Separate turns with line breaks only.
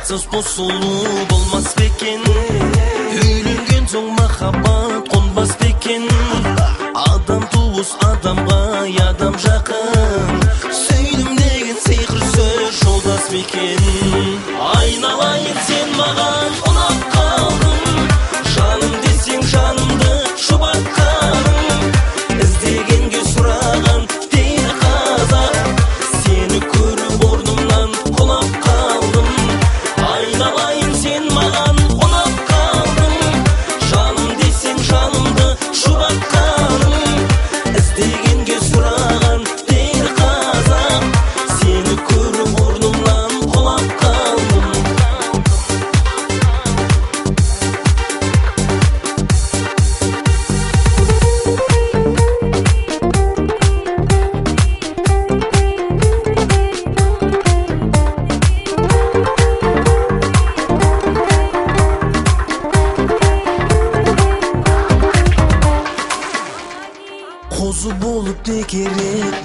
Махаббатсыз посулуу болмас бекен. Үйленген соң махаббат конбас бекен. Адам туыс адамга адам жакын. Сүйдүм деген сыйкыр сөз жолдас бекен. Айналайын сен маған ұнап қалдың. Жаным десең жанымды жұбатқаның. Іздегенге сұраған дейді қазақ. Сені көріп орнымнан құлап қалдым. Айналайын сен маған ұнап қалдың. Жаным десең жанымды жұбатқаның. Іздегенге сұраған дейді қазақ. Сені көріп орнымнан құлап қалдым. Қозы болып не керек,